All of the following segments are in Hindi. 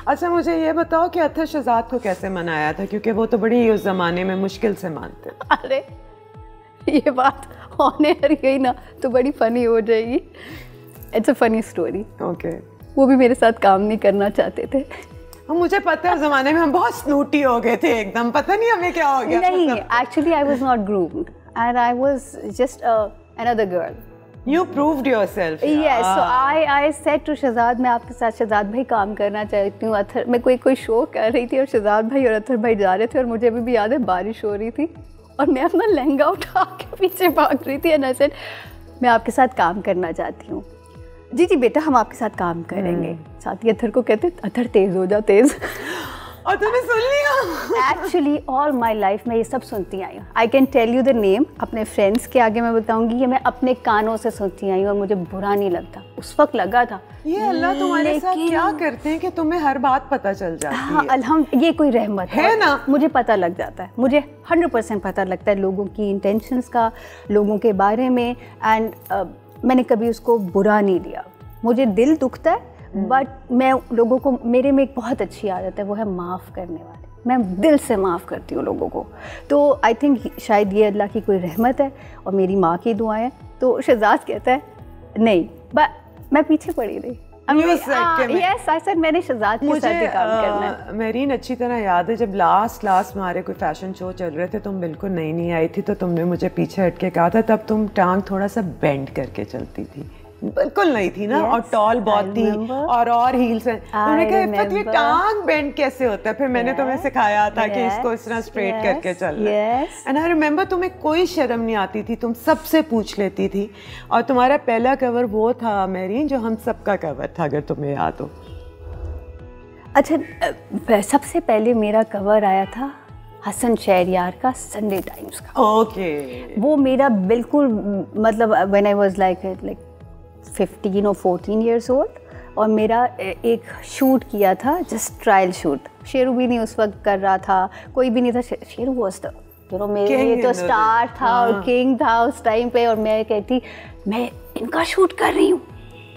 अच्छा मुझे ये बताओ कि अत्थर शहजाद को कैसे मनाया था, क्योंकि वो तो बड़ी उस जमाने में मुश्किल से मानते थे। अरे ये बात होने गई ना तो बड़ी फनी हो जाएगी। It's a funny story. Okay. वो भी मेरे साथ काम नहीं करना चाहते थे। मुझे पता है उस जमाने में हम बहुत स्नूटी हो गए थे एकदम, पता नहीं हमें क्या हो गया। नहीं, actually I was not groomed and I was just another girl. You proved yourself. Yes, so I said to Shahzad, मैं आपके साथ शहजाद भाई काम करना चाहती हूँ। अत्थर मैं कोई शो कर रही थी और शहजाद भाई और अत्थर भाई जा रहे थे और मुझे अभी भी याद है बारिश हो रही थी और मैं अपना लहंगा उठा के पीछे भाग रही थी। एंड आई सेड मैं आपके साथ काम करना चाहती हूँ। जी जी बेटा हम आपके साथ काम करेंगे। साथ ही अत्थर को कहते अत्थर तेज हो जा तेज। और तूने सुन लिया? एक्चुअली ऑल माई लाइफ में ये सब सुनती आई हूँ। I can tell you the name, अपने फ्रेंड्स के आगे मैं बताऊंगी कि मैं अपने कानों से सुनती आई हूँ और मुझे बुरा नहीं लगता। उस वक्त लगा था ये अल्लाह तुम्हारे साथ क्या करते हैं कि तुम्हें हर बात पता चल जाती है। अल्हम्दुलिल्लाह, ये कोई रहमत है ना। मुझे पता लग जाता है, मुझे 100% पता लगता है लोगों की इंटेंशंस का, लोगों के बारे में। एंड मैंने कभी उसको बुरा नहीं लिया। मुझे दिल दुखता है बट मैं लोगों को, मेरे में एक बहुत अच्छी आदत है, वो है माफ़ करने वाली। मैं दिल से माफ़ करती हूँ लोगों को। तो आई थिंक शायद ये अल्लाह की कोई रहमत है और मेरी माँ की दुआएं। तो शहजाद कहता है नहीं, बट मैं पीछे पड़ी रही। यस आई सेड मैंने शहजाद के साथ ही काम करना है। मेरीन अच्छी तरह याद है जब लास्ट हमारे कोई फैशन शो चल रहे थे, तुम बिल्कुल नई आई थी, तो तुमने मुझे पीछे हट के कहा था, तब तुम टांग थोड़ा सा बेंड करके चलती थी, बिल्कुल नहीं थी ना। और टॉल बहुत थी और हील्स हैं। तुमने कहा इफ़त ये टांग बेंड कैसे होता है? फिर मैंने तुम्हें सिखाया था कि इसको इस तरह स्ट्रेट करके चलना है। एंड आई रिमेंबर तुम्हें कोई शर्म नहीं आती थी, तुम सबसे पूछ लेती थी। और तुम्हारा पहला कवर वो था मेरीन जो हम सबका कवर था, अगर तुम्हें याद हो। अच्छा सबसे पहले मेरा कवर आया था हसन शहरयार का संडे टाइम्स का। ओके। वो मेरा बिल्कुल मतलब व्हेन आई वाज लाइक 15 और 14 years old, और मेरा एक शूट किया था, जस्ट ट्रायल शूट। शेरू भी नहीं उस वक्त कर रहा था, कोई भी नहीं था। शेरू वाज द मेरे लिए तो स्टार था और किंग था उस टाइम पे। और मैं कहती मैं इनका शूट कर रही हूँ,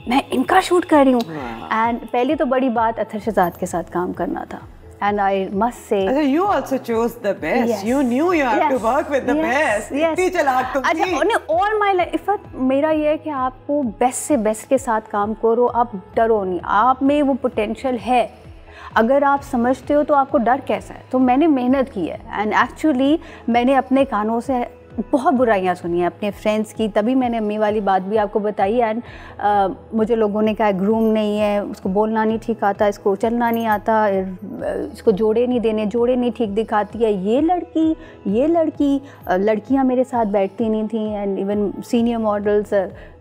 मैं इनका शूट कर रही हूँ। एंड पहले तो बड़ी बात अत्थर शहजाद के साथ काम करना था। And I must say, you also chose the best. Yes. You knew you had to work with the best. इतनी चलाक तुम थी। अच्छा, all my life मेरा ये है कि आपको बेस्ट से बेस्ट के साथ काम करो, आप डरो नहीं। आप में वो पोटेंशियल है, अगर आप समझते हो तो आपको डर कैसा है। तो मैंने मेहनत की है एंड एक्चुअली मैंने अपने कानों से बहुत बुराइयाँ सुनी हैं अपने फ्रेंड्स की, तभी मैंने अम्मी वाली बात भी आपको बताई। एंड मुझे लोगों ने कहा ग्रूम नहीं है, उसको बोलना नहीं ठीक आता, इसको चलना नहीं आता, इसको जोड़े नहीं देने, जोड़े नहीं ठीक दिखाती है, ये लड़की लड़कियाँ मेरे साथ बैठती नहीं थी। And even senior models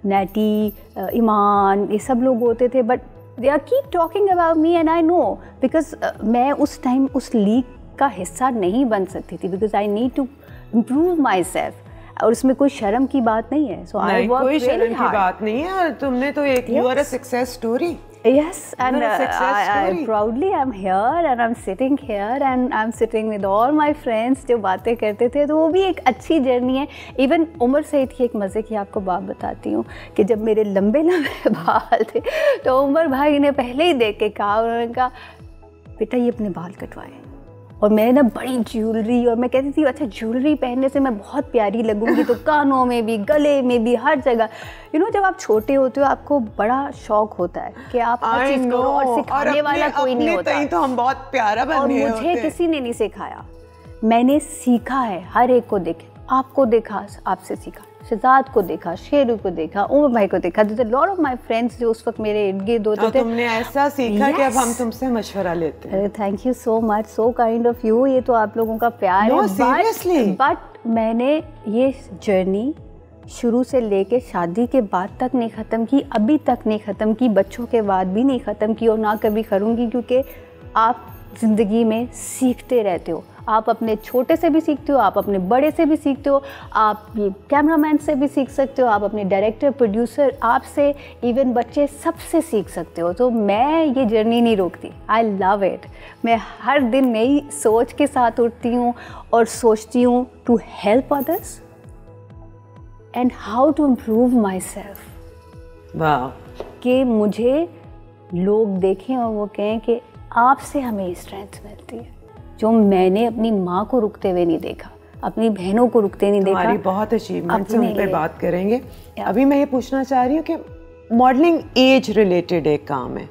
Natty, Iman, ये सब लोग होते थे, but they are keep talking about me and I know because मैं उस टाइम उस लीग का हिस्सा नहीं बन सकती थी, because I need to improve myself। और उसमें कोई शर्म की बात नहीं है। So I work कोई very शर्म की hard। बात नहीं है। और तुमने तो एक you are a success story। Yes, and I proudly I'm here and I'm sitting here and I'm sitting with all my friends जो बातें करते थे। तो वो भी एक अच्छी जर्नी है। इवन उमर सईद की एक मज़े की आपको बात बताती हूँ कि जब मेरे लंबे लंबे बाल थे तो उमर भाई ने पहले ही देख के कहा, उन्होंने कहा बेटा ये अपने बाल कटवाए। और मैं ना बड़ी ज्वेलरी, और मैं कहती थी अच्छा ज्वेलरी पहनने से मैं बहुत प्यारी लगूंगी, तो कानों में भी, गले में भी, हर जगह। जब आप छोटे होते हो आपको बड़ा शौक होता है कि आप हर चीज़ करो और सिखाने वाला कोई नहीं होता। तो हम बहुत प्यारा बन और मुझे किसी ने नहीं सिखाया, मैंने सीखा है हर एक को देखे। आपको देखा, आपसे सीखा, शहजाद को देखा, शेरू को देखा, उमर भाई को देखा। There's a lot of my friends जो उस वक्त मेरे इर्द गिर्द होते थे। तुमने ऐसा सीखा कि अब हम तुमसे मशवरा लेते हैं। Thank you so much, so kind of you. ये तो आप लोगों का प्यार है। सीरियसली। बट मैंने ये जर्नी शुरू से लेके शादी के बाद तक नहीं ख़त्म की, अभी तक नहीं ख़त्म की, बच्चों के बाद भी नहीं ख़त्म की और ना कभी करूँगी, क्योंकि आप ज़िंदगी में सीखते रहते हो। आप अपने छोटे से भी सीखते हो, आप अपने बड़े से भी सीखते हो, आप कैमरामैन से भी सीख सकते हो, आप अपने डायरेक्टर, प्रोड्यूसर, आपसे, इवन बच्चे, सबसे सीख सकते हो। तो मैं ये जर्नी नहीं रोकती। I love it. मैं हर दिन नई सोच के साथ उठती हूँ और सोचती हूँ to help others and how to improve myself. वाह। कि मुझे लोग देखें और वो कहें कि आपसे हमें स्ट्रेंथ मिलती है, जो मैंने अपनी माँ को रुकते हुए नहीं देखा, अपनी बहनों को रुकते नहीं देखा। हमारी बहुत अचीवमेंट्स हैं, उन पे बात करेंगे। अभी मैं ये पूछना चाह रही हूँ कि मॉडलिंग एज रिलेटेड एक काम है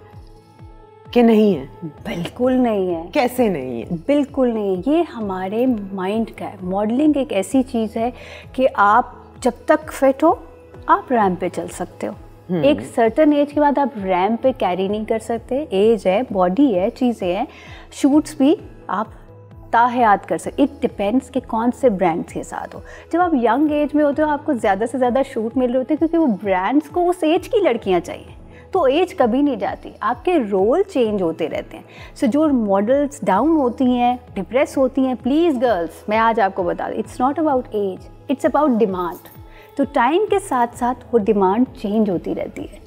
कि नहीं है? बिल्कुल नहीं है। कैसे नहीं है? बिल्कुल नहीं है, ये हमारे माइंड का है। मॉडलिंग एक ऐसी चीज़ है कि आप जब तक फिट हो आप रैंप पे चल सकते हो। एक सर्टेन एज के बाद आप रैंप पे कैरी नहीं कर सकते। एज है, बॉडी है, चीज़ें हैं, शूट्स भी आप ताहयात कर सकते। इट डिपेंड्स कि कौन से ब्रांड्स के साथ हो। जब आप यंग एज में होते हो आपको ज़्यादा से ज़्यादा शूट मिल रहे होते हैं क्योंकि वो ब्रांड्स को उस एज की लड़कियाँ चाहिए। तो एज कभी नहीं जाती, आपके रोल चेंज होते रहते हैं। सो जो मॉडल्स डाउन होती हैं, डिप्रेस होती हैं, प्लीज़ गर्ल्स मैं आज आपको बता दूँ, it's not about age, it's about demand. तो टाइम के साथ साथ वो डिमांड चेंज होती रहती है।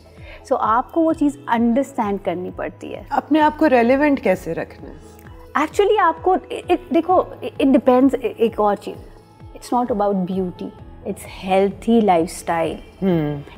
सो आपको वो चीज़ अंडरस्टैंड करनी पड़ती है। अपने आप को रेलेवेंट कैसे रखना है? एक्चुअली आपको देखो, इट डिपेंड्स। एक और चीज़, it's not about beauty, it's healthy lifestyle,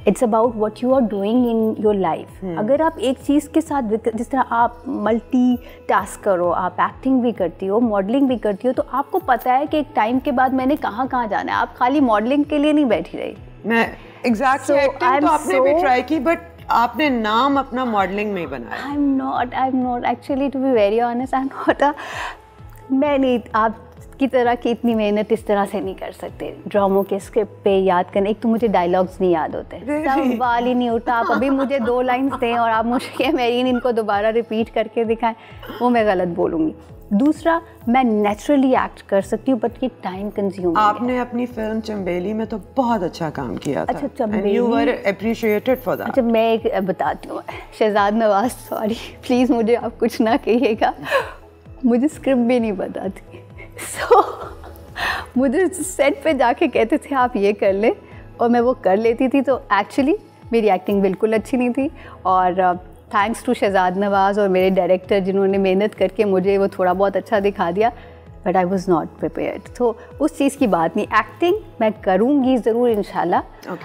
it's about what you are doing in your life. अगर आप एक चीज़ के साथ, जिस तरह आप मल्टी टास्क करो, आप एक्टिंग भी करती हो, मॉडलिंग भी करती हो, तो आपको पता है कि एक टाइम के बाद मैंने कहाँ कहाँ जाना है। आप खाली मॉडलिंग के लिए नहीं बैठी रही। मैं एग्जैक्टली एक्टिंग तो आपने भी ट्राई की, बट आपने नाम अपना मॉडलिंग में ही बनाया। I am not actually, to be very honest, I am not a, मैं नहीं आपकी तरह की इतनी मेहनत इस तरह से नहीं कर सकते। ड्रामों के स्क्रिप्ट पे याद करने, एक तो मुझे डायलॉग्स नहीं याद होते, सवाल ही नहीं उठता। आप अभी मुझे 2 लाइन्स दें और आप मुझे मेरीन इनको दोबारा रिपीट करके दिखाएं, वो मैं गलत बोलूँगी। दूसरा, मैं नेचुरली एक्ट कर सकती हूँ, बट ये टाइम कंज्यूमिंग है। आपने अपनी फिल्म चंबेली में तो बहुत अच्छा काम किया था। अच्छा, Chambeli, you were appreciated for that. अच्छा, मैं एक बताती हूँ, शहजाद नवाज, सॉरी प्लीज़ मुझे आप कुछ ना कहिएगा, मुझे स्क्रिप्ट भी नहीं पता थी। सो मुझे सेट पे जाके कहते थे आप ये कर ले, और मैं वो कर लेती थी। तो एक्चुअली मेरी एक्टिंग बिल्कुल अच्छी नहीं थी, और थैंक्स टू शहजाद नवाज़ और मेरे डायरेक्टर जिन्होंने मेहनत करके मुझे वो थोड़ा बहुत अच्छा दिखा दिया, but I was not prepared. तो उस चीज़ की बात नहीं। एक्टिंग मैं करूँगी ज़रूर इंशाल्लाह।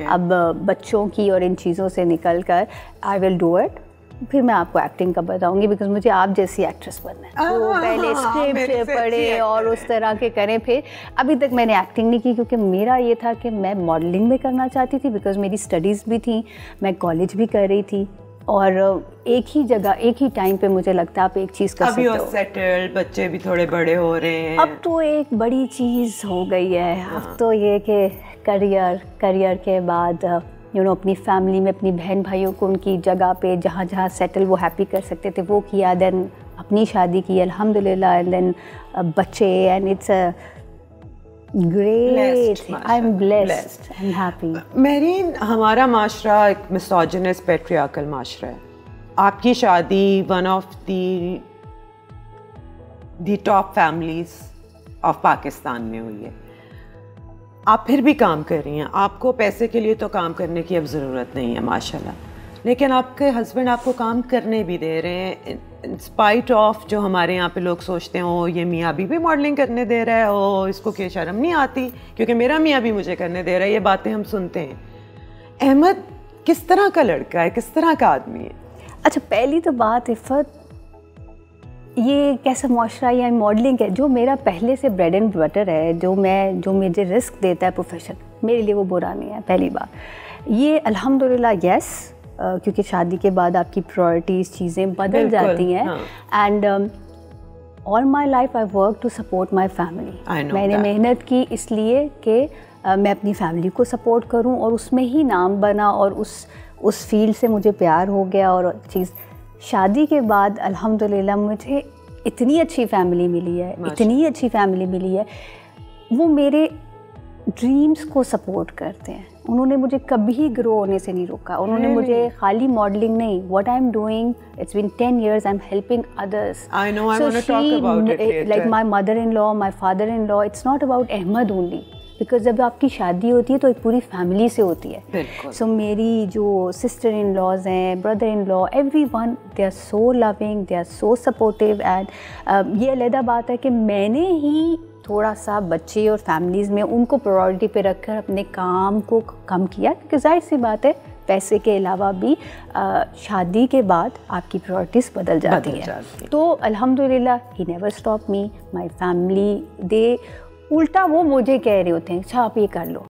अब बच्चों की और इन चीज़ों से निकल कर आई विल डू इट। फिर मैं आपको एक्टिंग का बताऊंगी, बिकॉज मुझे आप जैसी एक्ट्रेस बनना है। तो पहले स्क्रिप्ट पढ़े और उस तरह के करें। फिर अभी तक मैंने एक्टिंग नहीं की क्योंकि मेरा ये था कि मैं मॉडलिंग में करना चाहती थी, बिकॉज मेरी स्टडीज़ भी थी, मैं कॉलेज भी कर रही थी, और एक ही जगह एक ही टाइम पे मुझे लगता है आप एक चीज़ कर सकते हो। अभी सेटल्ड, बच्चे भी थोड़े बड़े हो रहे हैं। अब तो एक बड़ी चीज़ हो गई है। अब तो ये कि करियर के बाद अपनी फैमिली में अपनी बहन भाइयों को उनकी जगह पे जहाँ जहाँ सेटल वो हैप्पी कर सकते थे वो किया। देन अपनी शादी की अल्हम्दुलिल्लाह, एंड देन बच्चे, and it's a great, I am blessed, I am happy. Marine, हमारा माशरा एक मिसोजिनस पैट्रियार्कल माशरा है। आपकी शादी one of the top families of Pakistan में हुई है। आप फिर भी काम कर रही हैं। आपको पैसे के लिए तो काम करने की अब ज़रूरत नहीं है माशाल्लाह, लेकिन आपके हस्बैंड आपको काम करने भी दे रहे हैं इन स्पाइट ऑफ जो हमारे यहाँ पे लोग सोचते हैं ओ ये मियाँ भी मॉडलिंग करने दे रहा है, ओ इसको क्या शर्म नहीं आती क्योंकि मेरा मियाँ भी मुझे करने दे रहा है। ये बातें हम सुनते हैं। अहमद किस तरह का लड़का है, किस तरह का आदमी है? अच्छा, पहली तो बात इफ़त, ये कैसा माशरा या मॉडलिंग है जो मेरा पहले से ब्रेड एंड बटर है, जो मुझे रिस्क देता है प्रोफेशन, मेरे लिए वो बुरा नहीं है। पहली बात ये अल्हम्दुलिल्लाह यस, क्योंकि शादी के बाद आपकी प्रायोरिटीज़ चीज़ें बदल जाती हैं। And all my life I work to support my family. मैंने मेहनत की इसलिए कि मैं अपनी फैमिली को सपोर्ट करूं, और उसमें ही नाम बना, और उस फील्ड से मुझे प्यार हो गया। और चीज़ शादी के बाद अल्हम्दुलिल्लाह मुझे इतनी अच्छी फैमिली मिली है, इतनी अच्छी फैमिली मिली है, वो मेरे ड्रीम्स को सपोर्ट करते हैं। उन्होंने मुझे कभी ग्रो होने से नहीं रोका। उन्होंने मुझे खाली मॉडलिंग नहीं, what I am doing, it's been 10 years, I am helping others. I know, I want to talk about it later. Like my mother in law, my father in law, it's not about Ahmed only, because जब आपकी शादी होती है तो एक पूरी फैमिली से होती है। सो मेरी जो सिस्टर इन लॉज हैं, brother in law, everyone, they are so loving, they are so supportive. And ये अलग बात है कि मैंने ही थोड़ा सा बच्चे और फैमिलीज़ में उनको प्रायोरिटी पे रखकर अपने काम को कम किया, क्योंकि जाहिर सी बात है पैसे के अलावा भी शादी के बाद आपकी प्रायोरिटीज़ बदल जाती है। तो अल्हम्दुलिल्लाह he never stop me, my family, they उल्टा वो मुझे कह रहे होते हैं अच्छा आप ये कर लो,